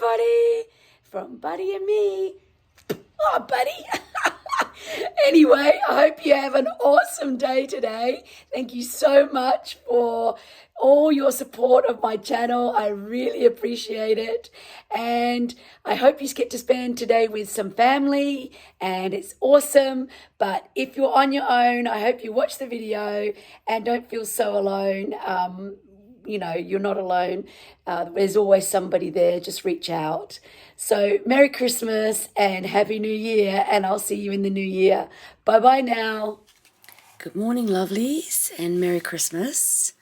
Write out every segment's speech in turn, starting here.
everybody, from Buddy and me. Oh, Buddy. Anyway, I hope you have an awesome day today. Thank you so much for all your support of my channel. I really appreciate it. And I hope you get to spend today with some family and it's awesome. But if you're on your own, I hope you watch the video and don't feel so alone. You're not alone. There's always somebody there. Just reach out. So Merry Christmas and Happy New Year, and I'll see you in the new year. Bye-bye now. Good morning, lovelies, and Merry Christmas.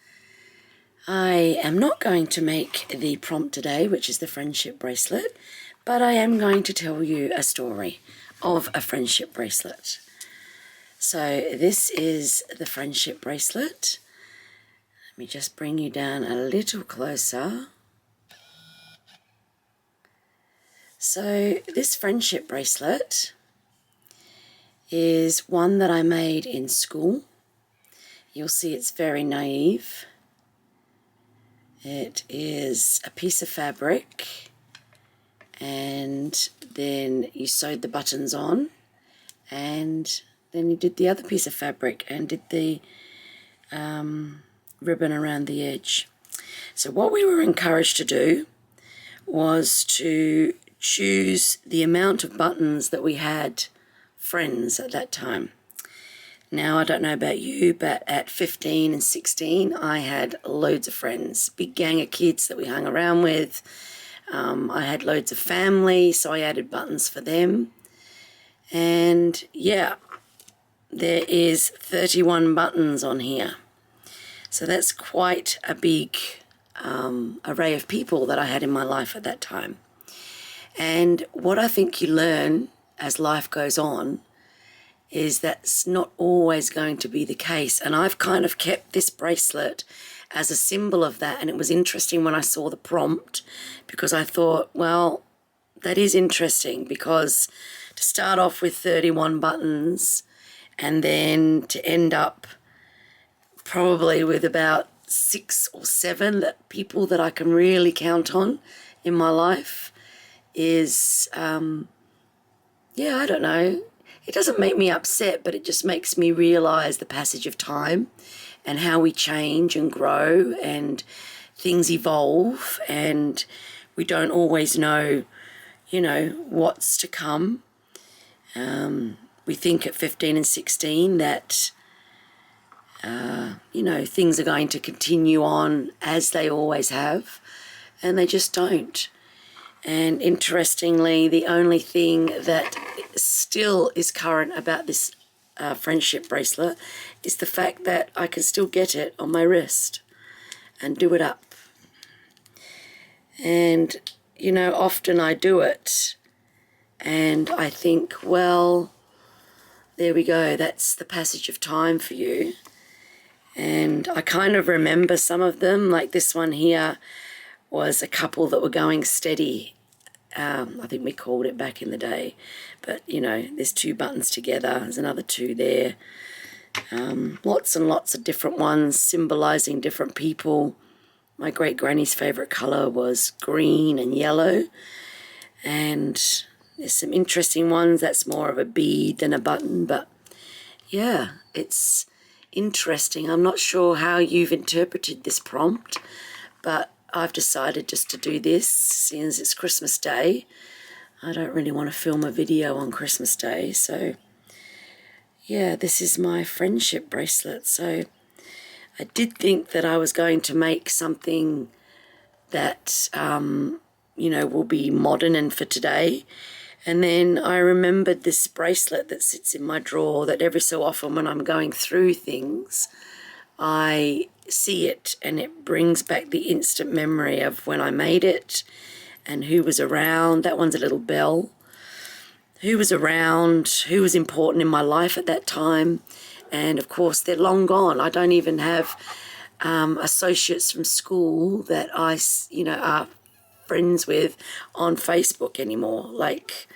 I am not going to make the prompt today, which is the friendship bracelet, but I am going to tell you a story of a friendship bracelet. So this is the friendship bracelet. Let me just bring you down a little closer. So this friendship bracelet is one that I made in school. You'll see it's very naive. It is a piece of fabric and then you sewed the buttons on and then you did the other piece of fabric and did the ribbon around the edge. So what we were encouraged to do was to choose the amount of buttons that we had friends at that time. Now, I don't know about you, but at 15 and 16, I had loads of friends, big gang of kids that we hung around with. I had loads of family, so I added buttons for them. And yeah, there is 31 buttons on here. So that's quite a big array of people that I had in my life at that time. And what I think you learn as life goes on is that's not always going to be the case. And I've kind of kept this bracelet as a symbol of that. And it was interesting when I saw the prompt because I thought, well, that is interesting because to start off with 31 buttons and then to end up probably with about 6 or 7 people that I can really count on in my life is, yeah, I don't know. It doesn't make me upset, but it just makes me realise the passage of time and how we change and grow and things evolve and we don't always know, what's to come. We think at 15 and 16 that things are going to continue on as they always have, and they just don't. And interestingly, the only thing that still is current about this friendship bracelet is the fact that I can still get it on my wrist and do it up. And, often I do it and I think, well, there we go, that's the passage of time for you. And I kind of remember some of them, like this one here was a couple that were going steady. I think we called it back in the day. But, there's 2 buttons together. There's another 2 there. Lots and lots of different ones symbolising different people. My great-granny's favourite colour was green and yellow. And there's some interesting ones. That's more of a bead than a button. But, yeah, it's interesting. I'm not sure how you've interpreted this prompt, but I've decided just to do this since it's Christmas Day. I don't really want to film a video on Christmas Day, so yeah, this is my friendship bracelet. So I did think that I was going to make something that will be modern and for today. And then I remembered this bracelet that sits in my drawer that every so often when I'm going through things, I see it and it brings back the instant memory of when I made it and who was around. That one's a little bell. Who was around, who was important in my life at that time. And of course, they're long gone. I don't even have associates from school that I, are friends with on Facebook anymore. Like,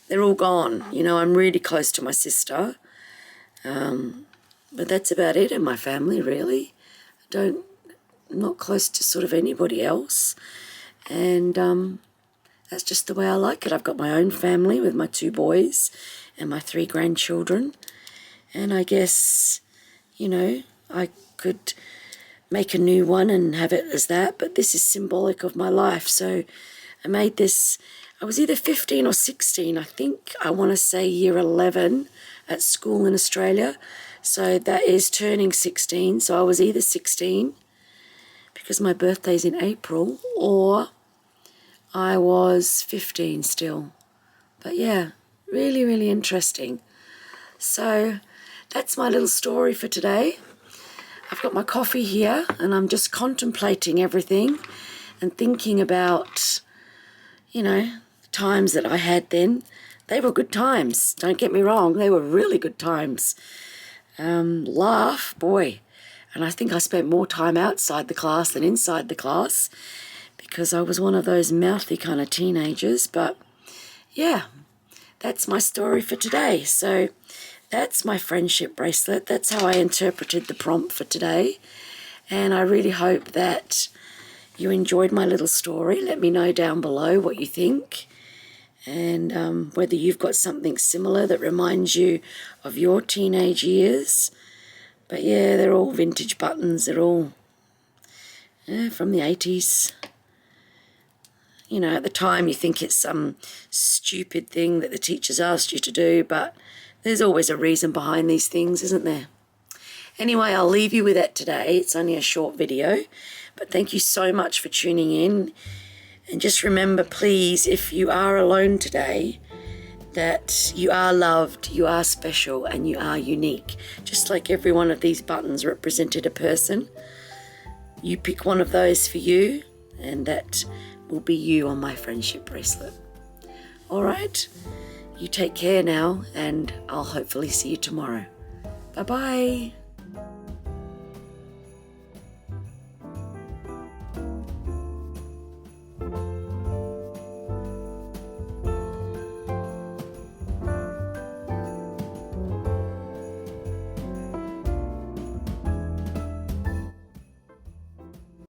they're all gone. I'm really close to my sister. But that's about it in my family, really. I'm not close to sort of anybody else. And that's just the way I like it. I've got my own family with my 2 boys and my 3 grandchildren. And I guess, you know, I could make a new one and have it as that, but this is symbolic of my life. So I made this, I was either 15 or 16, I think. I want to say year 11 at school in Australia. So that is turning 16. So I was either 16 because my birthday's in April, or I was 15 still. But yeah, really, really interesting. So that's my little story for today. I've got my coffee here and I'm just contemplating everything and thinking about, you know, times that I had then. They were good times, don't get me wrong, they were really good times. Laugh, boy. And I think I spent more time outside the class than inside the class because I was one of those mouthy kind of teenagers. But yeah, that's my story for today. So that's my friendship bracelet. That's how I interpreted the prompt for today. And I really hope that you enjoyed my little story. Let me know down below what you think, and whether you've got something similar that reminds you of your teenage years. But yeah, they're all vintage buttons. They're all from the 80s. You know, at the time you think it's some stupid thing that the teachers asked you to do, but there's always a reason behind these things, isn't there? Anyway, I'll leave you with that today. It's only a short video, but thank you so much for tuning in. And just remember, please, if you are alone today, that you are loved, you are special, and you are unique. Just like every one of these buttons represented a person. You pick one of those for you, and that will be you on my friendship bracelet. All right, you take care now, and I'll hopefully see you tomorrow. Bye-bye.